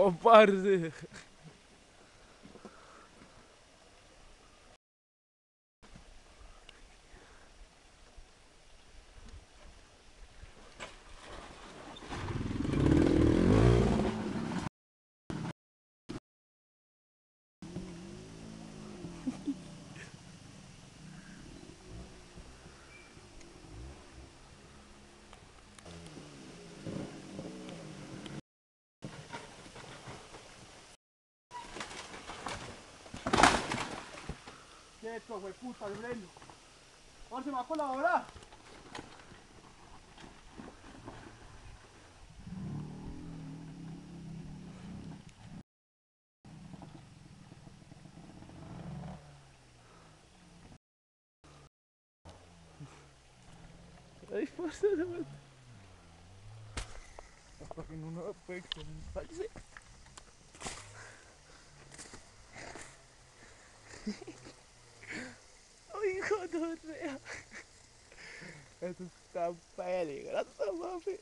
Oh, parce. Quieto, hueputa, el freno. Ahora se me va a colaborar. Ay, parce, se me... Hasta que no me puede salirse. Ay, hijo de rea. Eso está peligroso, papi.